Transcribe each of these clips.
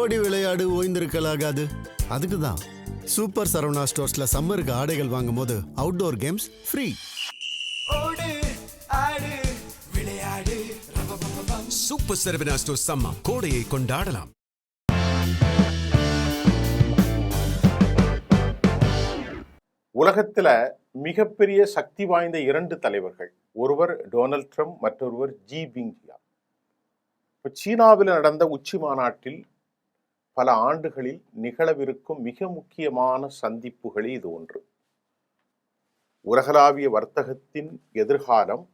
ஓடி விளையாடு ஓய்ந்திருக்கலாகாது. அதுக்கு தான் சூப்பர் சரவணா ஸ்டோர்ஸ்ல சம்மருக்கு ஆடைகள் வாங்கும் போது outdoor games free. Super Saravana stores summer கோடையை கொண்டாடலாம். உலகத்துல மிகப்பெரிய சக்தி வாய்ந்த 2 தலைவர்கள், ஒருவர் டொனால்ட் ட்ரம்ப், மற்றொருவர் ஜி ஜின்பிங். இப்போ சீனாவில் நடந்த உச்சி மாநாட்டில் பல ஆண்டுகளில் நிகழவிருக்கும் மிக முக்கியமான சந்திப்புகளில் இது ஒன்று. உலகளாவிய வர்த்தகத்தின் எதிர்காலம்,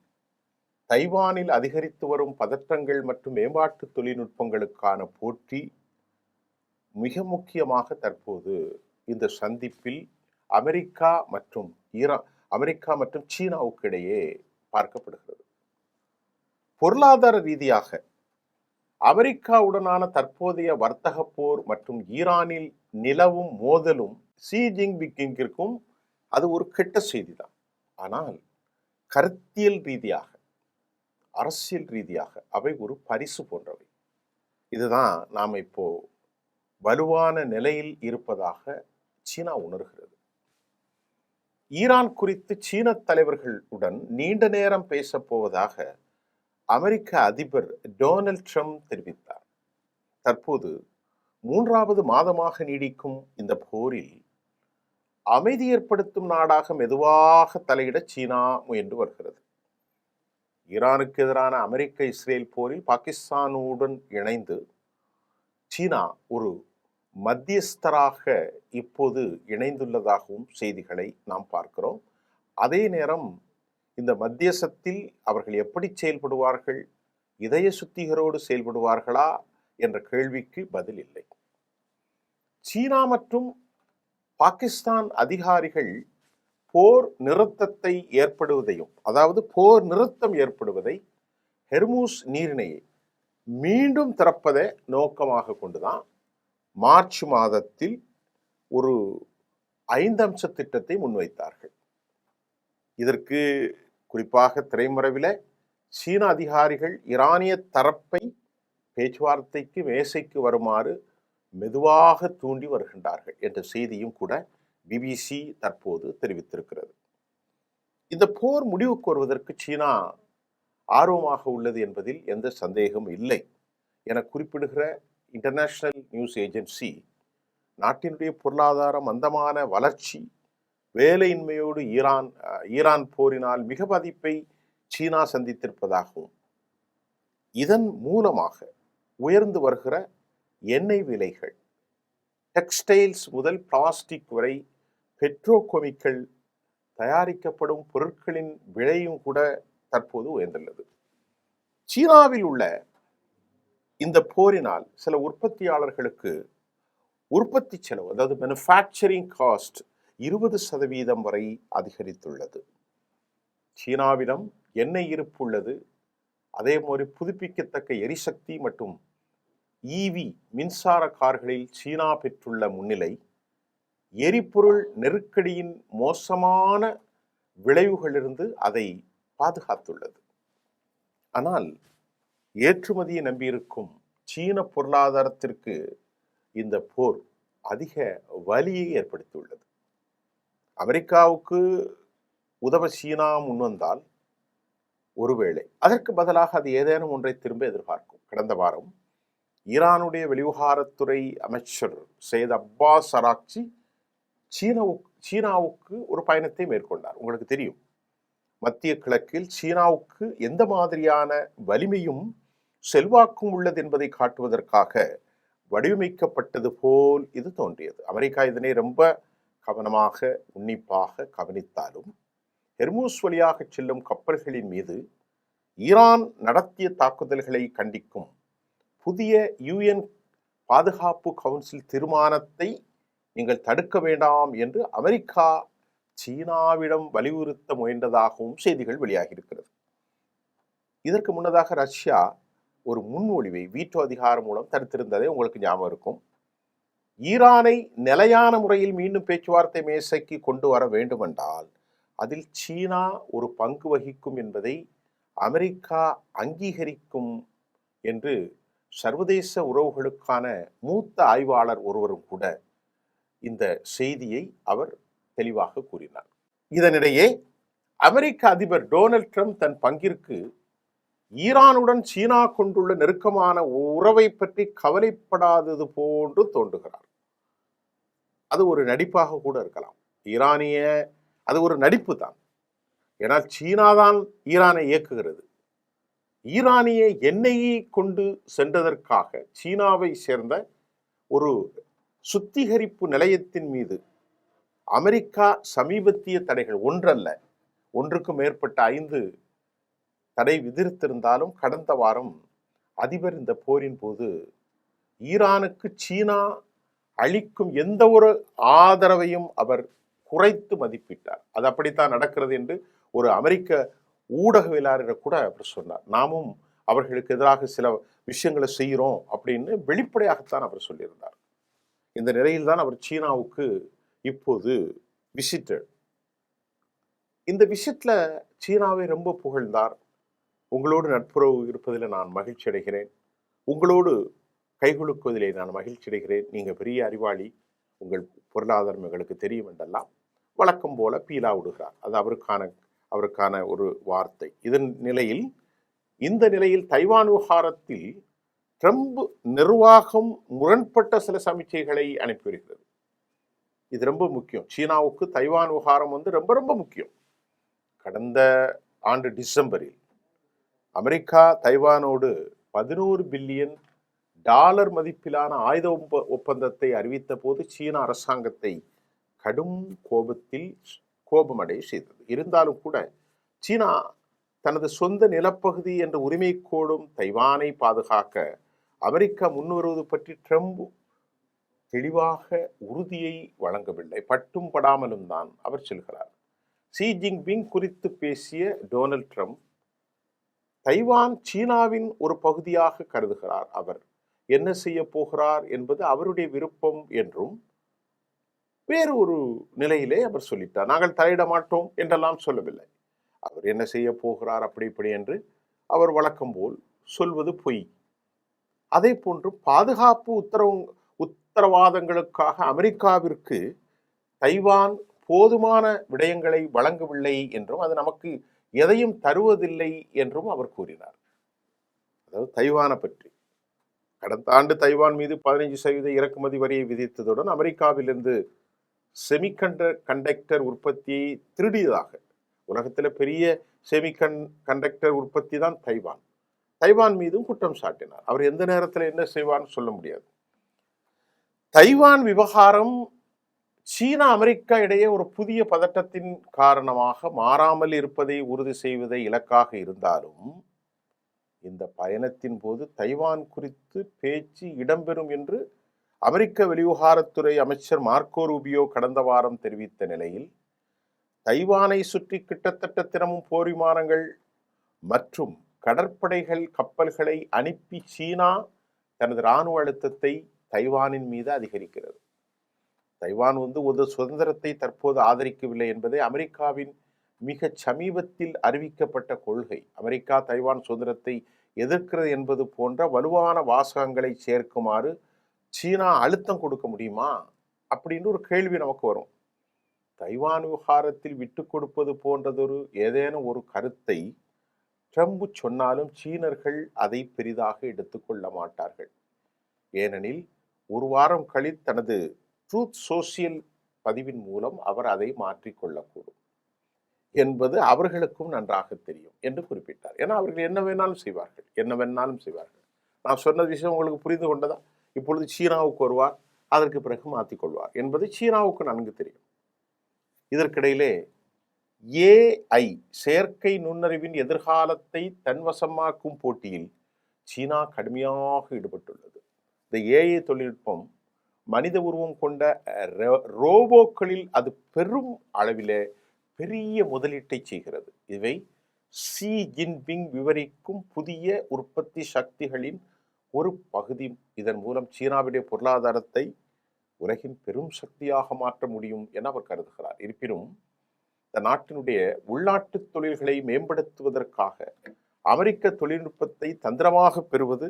தைவானில் அதிகரித்து வரும் பதற்றங்கள் மற்றும் மேம்பாட்டு தொழில்நுட்பங்களுக்கான போட்டி மிக முக்கியமாக தற்போது இந்த சந்திப்பில் அமெரிக்கா மற்றும் சீனாவுக்கு இடையே பார்க்கப்படுகிறது. பொருளாதார ரீதியாக அமெரிக்காவுடனான தற்போதைய வர்த்தக போர் மற்றும் ஈரானில் நிலவும் மோதலும் ஷி ஜின்பிங்கிற்கும் அது ஒரு கெட்ட செய்திதான். ஆனால் கருத்தியல் ரீதியாக, அரசியல் ரீதியாக அவை ஒரு பரிசு போன்றவை. இதுதான் நாம் இப்போ வலுவான நிலையில் இருப்பதாக சீனா உணர்கிறது. ஈரான் குறித்து சீன தலைவர்களுடன் நீண்ட நேரம் பேசப் போவதாக அமெரிக்க அதிபர் டொனால்ட் ட்ரம்ப் தெரிவித்தார். தற்போது 3வது மாதமாக நீடிக்கும் இந்த போரில் அமைதி ஏற்படுத்தும் நாடாக மெதுவாக தலையிட சீனா முயன்று வருகிறது. ஈரானுக்கு எதிரான அமெரிக்க இஸ்ரேல் போரில் பாகிஸ்தானுடன் இணைந்து சீனா ஒரு மத்தியஸ்தராக இப்போது இணைந்துள்ளதாகவும் செய்திகளை நாம் பார்க்கிறோம். அதே நேரம் இந்த மத்தியஸ்தத்தில் அவர்கள் எப்படி செயல்படுவார்கள், இதய சுத்திகரோடு செயல்படுவார்களா என்ற கேள்விக்கு பதில் இல்லை. சீனா மற்றும் பாகிஸ்தான் அதிகாரிகள் போர் நிறுத்தத்தை ஏற்படுவதையும், அதாவது போர் நிறுத்தம் ஏற்படுவதை ஹெர்மூஸ் நீரிணையை மீண்டும் திறப்பதை நோக்கமாக கொண்டுதான் மார்ச் மாதத்தில் ஒரு 5 அம்ச திட்டத்தை முன்வைத்தார்கள். இதற்கு குறிப்பாக திரைமறைவில் சீன அதிகாரிகள் ஈரானிய தரப்பை பேச்சுவார்த்தைக்கு மேசைக்கு வருமாறு மெதுவாக தூண்டி வருகின்றார்கள் என்ற செய்தியும் கூட பிபிசி தற்போது தெரிவித்திருக்கிறது. இந்த போர் முடிவுக்கு வருவதற்கு சீனா ஆர்வமாக உள்ளது என்பதில் எந்த சந்தேகமும் இல்லை என குறிப்பிடுகிற இன்டர்நேஷனல் நியூஸ் ஏஜென்சி, நாட்டினுடைய பொருளாதார மந்தமான வளர்ச்சி, வேலையின்மையோடு ஈரான் போரினால் மிக பாதிப்பை சீனா சந்தித்திருப்பதாகவும், இதன் மூலமாக உயர்ந்து வருகிற எண்ணெய் விலைகள், டெக்ஸ்டைல்ஸ் முதல் பிளாஸ்டிக் வரை பெட்ரோகெமிக்கல் தயாரிக்கப்படும் பொருட்களின் விலையும் கூட தற்போது உயர்ந்துள்ளது. சீனாவில் உள்ள இந்த போரினால் சில உற்பத்தியாளர்களுக்கு உற்பத்தி செலவு, அதாவது மேனுஃபேக்சரிங் காஸ்ட் 20% வரை அதிகரித்துள்ளது. சீனாவிடம் எண்ணெய் இருப்பு உள்ளது. அதே மாதிரி புதுப்பிக்கத்தக்க எரிசக்தி மற்றும் இவி மின்சார கார்களில் சீனா பெற்றுள்ள முன்னிலை எரிபொருள் நெருக்கடியின் மோசமான விளைவுகளிலிருந்து அதை பாதுகாத்துள்ளது. ஆனால் ஏற்றுமதியை நம்பியிருக்கும் சீன பொருளாதாரத்திற்கு இந்த போர் அதிக வலியை ஏற்படுத்தியுள்ளது. அமெரிக்காவுக்கு உதவ சீனா முன்வந்தால் ஒருவேளை அதற்கு பதிலாக அது ஏதேனும் ஒன்றை திரும்ப எதிர்பார்க்கும். கடந்த வாரம் ஈரானுடைய வெளிவிவகாரத்துறை அமைச்சர் சையத் அப்பாஸ் அராக்சி சீனாவுக்கு ஒரு பயணத்தை மேற்கொண்டார். உங்களுக்கு தெரியும், மத்திய கிழக்கில் சீனாவுக்கு எந்த மாதிரியான வலிமையும் செல்வாக்கும் உள்ளது என்பதை காட்டுவதற்காக வடிவமைக்கப்பட்டது போல் இது தோன்றியது. அமெரிக்கா இதனை ரொம்ப கவனமாக உன்னிப்பாக கவனித்தாலும் ஹெர்மூஸ் வழியாக செல்லும் கப்பல்களின் மீது ஈரான் நடத்திய தாக்குதல்களை கண்டிக்கும் புதிய UN பாதுகாப்பு கவுன்சில் தீர்மானத்தை நீங்கள் தடுக்க வேண்டாம் என்று அமெரிக்கா சீனாவிடம் வலியுறுத்த முயன்றதாகவும் செய்திகள் வெளியாகியிருக்கிறது. இதற்கு முன்னதாக ரஷ்யா ஒரு முன்மொழிவை வீட்டோ அதிகாரம் மூலம் தடுத்திருந்ததை உங்களுக்கு ஞாபகம் இருக்கும். ஈரானை நிலையான முறையில் மீண்டும் பேச்சுவார்த்தை மேசைக்கு கொண்டு வர வேண்டுமென்றால் அதில் சீனா ஒரு பங்கு வகிக்கும் என்பதை அமெரிக்கா அங்கீகரிக்கும் என்று சர்வதேச உறவுகளுக்கான மூத்த ஆய்வாளர் ஒருவரும் கூட இந்த செய்தியை அவர் தெளிவாக கூறினார். இதனிடையே அமெரிக்க அதிபர் டொனால்ட் ட்ரம்ப் தன் பங்கிற்கு ஈரானுடன் சீனா கொண்டுள்ள நெருக்கமான உறவை பற்றி கவலைப்படாதது போன்று தோன்றுகிறார். அது ஒரு நடிப்பாக கூட இருக்கலாம். அது ஒரு நடிப்பு தான். ஏன்னா சீனாதான் ஈரானை இயக்குகிறது. ஈரானிய எண்ணெயை கொண்டு சென்றதற்காக சீனாவை சேர்ந்த ஒரு சுத்திகரிப்பு நிலையத்தின் மீது அமெரிக்கா சமீபத்திய தடைகள் ஒன்றல்ல, ஒன்றுக்கு மேற்பட்ட 5 தடை விதித்திருந்தாலும் கடந்த வாரம் அதிபர் இந்த போரின் போது ஈரானுக்கு சீனா அளிக்கும் எந்த ஒரு ஆதரவையும் அவர் குறைத்து மதிப்பிட்டார். அது அப்படித்தான் நடக்கிறது என்று ஒரு அமெரிக்க ஊடகவியலாளர் கூட அவர் சொன்னார். நாமும் அவர்களுக்கு எதிராக சில விஷயங்களை செய்கிறோம் அப்படின்னு வெளிப்படையாகத்தான் அவர் சொல்லியிருந்தார். இந்த நிலையில் தான் அவர் சீனாவுக்கு இப்போது விசிட்டட். இந்த விஷயத்துல சீனாவை ரொம்ப புகழ்ந்தார். உங்களோடு நட்புறவு இருப்பதில் நான் மகிழ்ச்சி அடைகிறேன், உங்களோடு கைகுலுக்குவதிலே நான் மகிழ்ச்சி அடைகிறேன், நீங்க பெரிய அறிவாளி, உங்கள் பொருளாதாரம் எங்களுக்கு தெரியும் என்றெல்லாம் வழக்கம் போல பீலா விடுகிறார். அது அவருக்கான ஒரு வார்த்தை. இந்த நிலையில் தைவான் விவகாரத்தில் ட்ரம்ப் நிர்வாகம் முரண்பட்ட சில சமிச்சைகளை அனுப்பி வருகிறது. இது ரொம்ப முக்கியம். சீனாவுக்கு தைவான் விவகாரம் ரொம்ப ரொம்ப முக்கியம். கடந்த ஆண்டு டிசம்பரில் அமெரிக்கா தைவானோடு $11 பில்லியன் மதிப்பிலான ஆயுத ஒப்பந்தத்தை அறிவித்த போது சீன அரசாங்கத்தை கடும் கோபமடைய செய்தது. இருந்தாலும் கூட சீனா தனது சொந்த நிலப்பகுதி என்ற உரிமை கோடும் தைவானை பாதுகாக்க அமெரிக்கா முன்வருவது பற்றி ட்ரம்ப் தெளிவாக உறுதியை வழங்கவில்லை. பட்டும் படாமலும் தான் அவர் செல்கிறார். ஷி ஜின்பிங் குறித்து பேசிய டொனால்ட் ட்ரம்ப் தைவான் சீனாவின் ஒரு பகுதியாக கருதுகிறார். அவர் என்ன செய்ய போகிறார் என்பது அவருடைய விருப்பம் என்றும் வேறு ஒரு நிலையிலே அவர் சொல்லிட்டார். நாங்கள் தலையிட மாட்டோம் என்றெல்லாம் சொல்லவில்லை. அவர் என்ன செய்ய போகிறார் அப்படி இப்படி என்று அவர் வழக்கம் போல் சொல்வது பொய். அதே போன்று பாதுகாப்பு உத்தரவாதங்களுக்காக அமெரிக்காவிற்கு தைவான் போதுமான விடயங்களை வழங்கவில்லை என்றும் அது நமக்கு எதையும் தருவதில்லை என்றும் அவர் கூறினார். அதாவது தைவானை பற்றி கடந்த ஆண்டு தைவான் மீது 15% இறக்குமதி வரியை விதித்ததுடன் அமெரிக்காவிலிருந்து செமிகண்டக்டர் உற்பத்தியை திருடியதாக, உலகத்தில் பெரிய செமிகண்டக்டர் உற்பத்தி தான் தைவான் மீதும் குற்றம் சாட்டினார். அவர் எந்த நேரத்தில் என்ன செய்வார்னு சொல்ல முடியாது. தைவான் விவகாரம் சீனா அமெரிக்கா இடையே ஒரு புதிய பதட்டத்தின் காரணமாக மாறாமல் இருப்பதை உறுதி செய்வதை இலக்காக இருந்தாலும் இந்த பயணத்தின் போது தைவான் குறித்து பேச்சு இடம்பெறும் என்று அமெரிக்க வெளிவிவகாரத்துறை அமைச்சர் மார்க்கோ ரூபியோ கடந்த வாரம் தெரிவித்த நிலையில் தைவானை சுற்றி கிட்டத்தட்ட தினமும் போர் விமானங்கள் மற்றும் கடற்படைகள் கப்பல்களை அனுப்பி சீனா தனது இராணுவ அழுத்தத்தை தைவானின் மீது அதிகரிக்கிறது. தைவான் ஒரு சுதந்திரத்தை தற்போது ஆதரிக்கவில்லை என்பதை அமெரிக்காவின் மிக சமீபத்தில் அறிவிக்கப்பட்ட கொள்கை. அமெரிக்கா தைவான் சுதந்திரத்தை எதிர்க்கிறது என்பது போன்ற வலுவான வாசகங்களை சேர்க்குமாறு சீனா அழுத்தம் கொடுக்க முடியுமா அப்படின்னு ஒரு கேள்வி நமக்கு வரும். தைவான் விவகாரத்தில் விட்டு கொடுப்பது போன்றதொரு ஏதேனும் ஒரு கருத்தை ட்ரம்ப் சொன்னாலும் சீனர்கள் அதை பெரிதாக எடுத்துக்கொள்ள மாட்டார்கள். ஏனெனில் ஒரு வாரம் கழித்து தனது ட்ரூத் சோசியல் பதிவின் மூலம் அவர் அதை மாற்றிக்கொள்ளக்கூடும் என்பது அவர்களுக்கும் நன்றாக தெரியும் என்று குறிப்பிட்டார். ஏன்னா அவர்கள் என்ன வேணாலும் செய்வார்கள். நான் சொன்ன விஷயம் உங்களுக்கு புரிந்து கொண்டதா? இப்பொழுது சீனாவுக்கு வருவார், அதற்கு பிறகு மாற்றிக்கொள்வார் என்பது சீனாவுக்கு நன்கு தெரியும். இதற்கிடையிலே AI செயற்கை நுண்ணறிவின் எதிர்காலத்தை தன்வசமாக்கும் போட்டியில் சீனா கடுமையாக ஈடுபட்டுள்ளது. இந்த AI தொழில்நுட்பம் மனித உருவம் கொண்ட ரோபோக்களில் அது பெரும் அளவிலே பெரிய முதலீட்டை செய்கிறது. இவை ஷி ஜின்பிங் விவரிக்கும் புதிய உற்பத்தி சக்திகளின் ஒரு பகுதி. இதன் மூலம் சீனாவுடைய பொருளாதாரத்தை உலகின் பெரும் சக்தியாக மாற்ற முடியும் என அவர் கருதுகிறார். இருப்பினும் இந்த நாட்டினுடைய உள்நாட்டு தொழில்களை மேம்படுத்துவதற்காக அமெரிக்க தொழில்நுட்பத்தை தந்திரமாக பெறுவது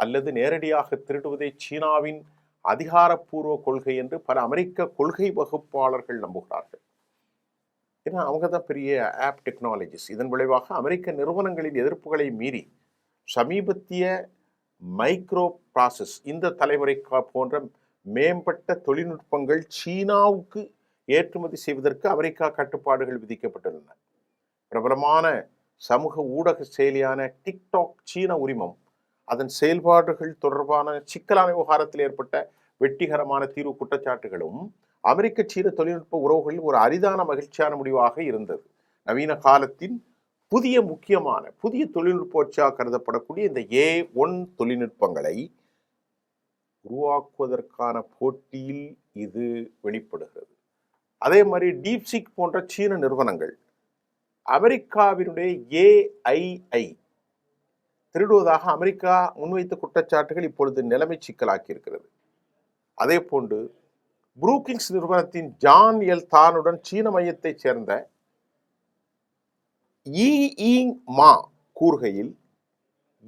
அல்லது நேரடியாக திருடுவதே சீனாவின் அதிகாரப்பூர்வ கொள்கை என்று பல அமெரிக்க கொள்கை வகுப்பாளர்கள் நம்புகிறார்கள். ஏன்னா அவங்க தான் பெரிய ஆப் டெக்னாலஜிஸ். இதன் விளைவாக அமெரிக்க நிறுவனங்களின் எதிர்ப்புகளை மீறி சமீபத்திய மைக்ரோ ப்ராசஸ் இந்த தலைமுறை போன்ற மேம்பட்ட தொழில்நுட்பங்கள் சீனாவுக்கு ஏற்றுமதி செய்வதற்கு அமெரிக்கா கட்டுப்பாடுகள் விதிக்கப்பட்டுள்ளன. பிரபலமான சமூக ஊடக செயலியான டிக்டாக் சீன உரிமம், அதன் செயல்பாடுகள் தொடர்பான சிக்கலான விவகாரத்தில் ஏற்பட்ட வெற்றிகரமான தீர்வு குற்றச்சாட்டுகளும் அமெரிக்க சீன தொழில்நுட்ப உறவுகளில் ஒரு அரிதான மகிழ்ச்சியான முடிவாக இருந்தது. நவீன காலத்தின் புதிய தொழில்நுட்ப கருதப்படக்கூடிய இந்த A1 தொழில்நுட்பங்களை உருவாக்குவதற்கான போட்டியில் இது வெளிப்படுகிறது. அதே மாதிரி டீப்சிக் போன்ற சீன நிறுவனங்கள் அமெரிக்காவினுடைய AI திருடுவதாக அமெரிக்கா முன்வைத்த குற்றச்சாட்டுகள் இப்பொழுது நிலைமை சிக்கலாக்கி இருக்கிறது. அதே போன்று புரூக்கிங்ஸ் நிறுவனத்தின் ஜான் எல் தானுடன் சீன மையத்தைச் சேர்ந்த மா கூறுகையில்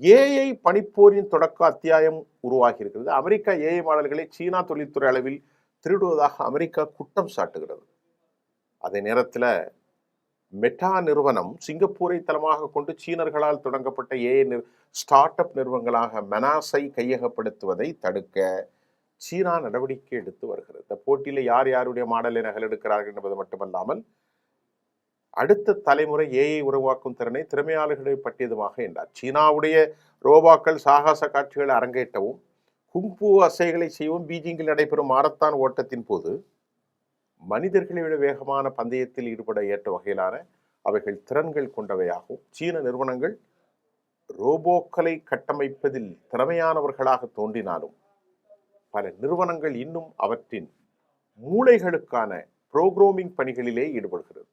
AI பணிப்போரின் தொடக்க அத்தியாயம் உருவாகி இருக்கிறது. அமெரிக்கா AI மாடல்களை சீனா தொழில்துறை அளவில் திருடுவதாக அமெரிக்கா குற்றம் சாட்டுகிறது. அதே நேரத்தில் மெட்டா நிறுவனம் சிங்கப்பூரை தளமாக கொண்டு சீனர்களால் தொடங்கப்பட்ட AI ஸ்டார்ட் அப் நிறுவனங்களாக மெனாஸை கையகப்படுத்துவதை தடுக்க சீனா நடவடிக்கை எடுத்து வருகிறது. இந்த போட்டியில் யார் யாருடைய மாடலை நகலெடுக்கிறார்கள் என்பது மட்டுமல்லாமல் அடுத்த தலைமுறை AI உருவாக்கும் திறனை திறமையாளர்களை பற்றியதுமாக என்றார். சீனாவுடைய ரோபாக்கள் சாகச காட்சிகளை அரங்கேற்றவும் குங்ஃபூ அசைகளை செய்யவும் பீஜிங்கில் நடைபெறும் மாரத்தான் ஓட்டத்தின் போது மனிதர்களை விட வேகமான பந்தயத்தில் ஈடுபட ஏற்ற வகையிலான அவைகள் திறன்கள் கொண்டவையாகவும் சீன நிறுவனங்கள் ரோபோக்களை கட்டமைப்பதில் திறமையானவர்களாக தோன்றினாலும் பல நிறுவனங்கள் இன்னும் அவற்றின் மூளைகளுக்கான புரோகிராமிங் பணிகளிலே ஈடுபடுகிறது.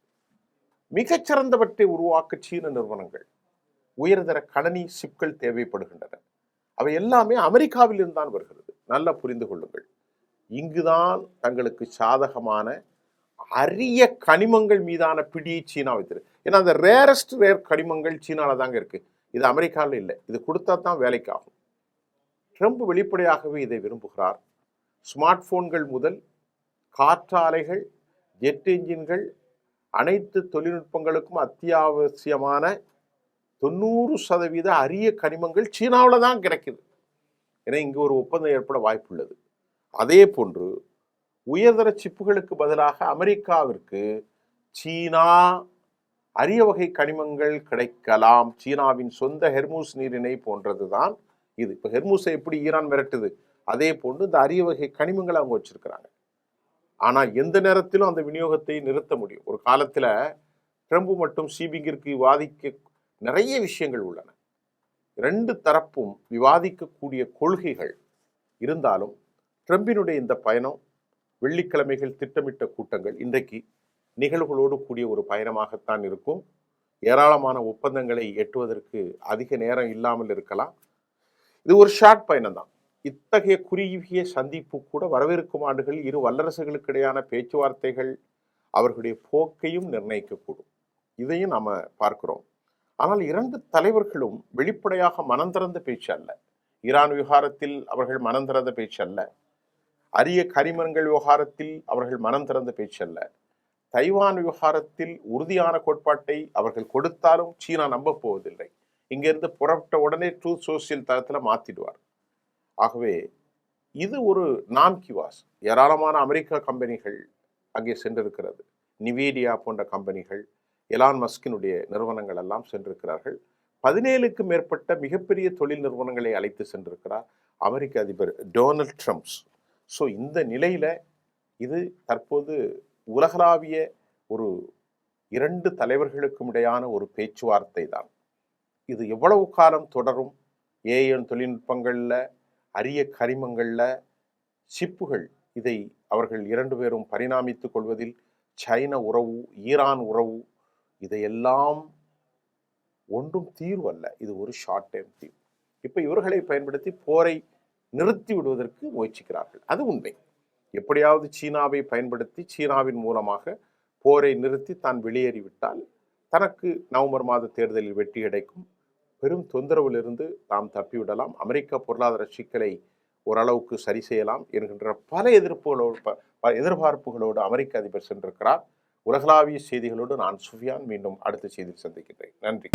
மிகச்சிறந்தவற்றை உருவாக்க சீன நிறுவனங்கள் உயர்தர கணனி சிப்கள் தேவைப்படுகின்றன. அவை எல்லாமே அமெரிக்காவில் இருந்தான் வருகிறது. நல்லா புரிந்து கொள்ளுங்கள். இங்குதான் தங்களுக்கு சாதகமான அரிய கனிமங்கள் மீதான பிடியை சீனா வைத்திருக்கு. ஏன்னா அந்த ரேர் கனிமங்கள் சீனால தாங்க இருக்கு. இது அமெரிக்காவில் இல்லை. இது கொடுத்தா தான் வேலைக்கு ஆகும். ட்ரம்ப் வெளிப்படையாகவே இதை விரும்புகிறார். ஸ்மார்ட் போன்கள் முதல் காற்றாலைகள், ஜெட் என்ஜின்கள், அனைத்து தொழில்நுட்பங்களுக்கும் அத்தியாவசியமான 90% அரிய கனிமங்கள் சீனாவில் தான் கிடைக்குது. ஏன்னா இங்கு ஒரு ஒப்பந்தம் ஏற்பட வாய்ப்புள்ளது. அதே போன்று உயர்தர சிப்புகளுக்கு பதிலாக அமெரிக்காவிற்கு சீனா அரிய வகை கனிமங்கள் கிடைக்கலாம். சீனாவின் சொந்த ஹெர்மூஸ் நீரிணை போன்றதுதான் இது. இப்போ ஹெர்மூஸை எப்படி ஈரான் மிரட்டுது, அதே போன்று இந்த அரிய வகை கனிமங்களை அவங்க வச்சிருக்கிறாங்க. ஆனால் எந்த நேரத்திலும் அந்த விநியோகத்தை நிறுத்த முடியும். ஒரு காலத்தில் ட்ரம்ப் மற்றும் ஷீபிங்கிற்கு விவாதிக்க நிறைய விஷயங்கள் உள்ளன. ரெண்டு தரப்பும் விவாதிக்கக்கூடிய கொள்கைகள் இருந்தாலும் ட்ரம்பினுடைய இந்த பயணம், வெள்ளிக்கிழமைகள் திட்டமிட்ட கூட்டங்கள் இன்றைக்கு நிகழ்வுகளோடு கூடிய ஒரு பயணமாகத்தான் இருக்கும். ஏராளமான ஒப்பந்தங்களை எட்டுவதற்கு அதிக நேரம் இல்லாமல் இருக்கலாம். இது ஒரு ஷார்ட் பயணம் தான். இத்தகைய குறுகிய சந்திப்பு கூட வரவிருக்கும் ஆண்டுகளில் இரு வல்லரசுகளுக்கு இடையான பேச்சுவார்த்தைகள் அவர்களுடைய போக்கையும் நிர்ணயிக்கக்கூடும். இதையும் நாம பார்க்கிறோம். ஆனால் இரண்டு தலைவர்களும் வெளிப்படையாக மனம் திறந்த பேச்சு அல்ல. ஈரான் விவகாரத்தில் அவர்கள் மனம் திறந்த பேச்சு அல்ல. அரிய கரிமங்கள் விவகாரத்தில் அவர்கள் மனம் திறந்த பேச்சு அல்ல. தைவான் விவகாரத்தில் உறுதியான கோட்பாட்டை அவர்கள் கொடுத்தாலும் சீனா நம்ப போவதில்லை. இங்கிருந்து புறப்பட்ட உடனே ட்ரூத் சோசியல் தளத்தில் மாத்திடுவார். ஆகவே இது ஒரு நான்கிவாஸ். ஏராளமான அமெரிக்க கம்பெனிகள் அங்கே சென்றிருக்கிறது. நிவேடியா போன்ற கம்பெனிகள், எலான் மஸ்கினுடைய நிறுவனங்கள் எல்லாம் சென்றிருக்கிறார்கள். 17க்கு மேற்பட்ட மிகப்பெரிய தொழில் நிறுவனங்களை அழைத்து சென்றிருக்கிறார் அமெரிக்க அதிபர் டொனால்ட் ட்ரம்ப். ஸோ இந்த நிலையில இது தற்போது உலகளாவிய ஒரு இரண்டு தலைவர்களுக்கும் இடையான ஒரு பேச்சுவார்த்தை தான். இது எவ்வளவு காலம் தொடரும்? AI தொழில்நுட்பங்களில், அரிய கரிமங்களில், சிப்புகள், இதை அவர்கள் இரண்டு பேரும் பரிணாமித்துக் கொள்வதில் சைன உறவு, ஈரான் உறவு, இதையெல்லாம் ஒன்றும் தீர்வு அல்ல. இது ஒரு ஷார்ட் டைம் தீர்வு. இப்போ இவர்களை பயன்படுத்தி போரை நிறுத்தி விடுவதற்கு முயற்சிக்கிறார்கள். அது உண்மை. எப்படியாவது சீனாவை பயன்படுத்தி சீனாவின் மூலமாக போரை நிறுத்தி தான் வெளியேறிவிட்டால் தனக்கு நவம்பர் மாத தேர்தலில் வெற்றி கிடைக்கும். பெரும் தொந்தரவிலிருந்து நாம் தப்பிவிடலாம், அமெரிக்க பொருளாதார சிக்கலை ஓரளவுக்கு சரி செய்யலாம் என்கின்ற பல எதிர்பார்ப்புகளோடு அமெரிக்க அதிபர் சென்றிருக்கிறார். உலகளாவிய செய்திகளோடு நான் சுஃபியான். மீண்டும் அடுத்த செய்தியில் சந்திக்கின்றேன். நன்றி.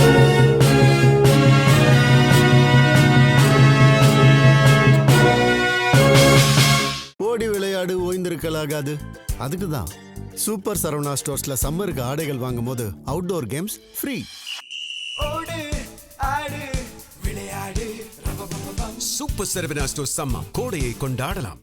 ஓடி விளையாடு, ஓய்ந்திருக்கலாகாது. அதுக்கு தான் சூப்பர் சரவணா ஸ்டோர்ஸ்ல சம்மருக்கு ஆடைகள் வாங்கும் போது outdoor games free. Super Saravana stores summer கோடையை கொண்டாடலாம்.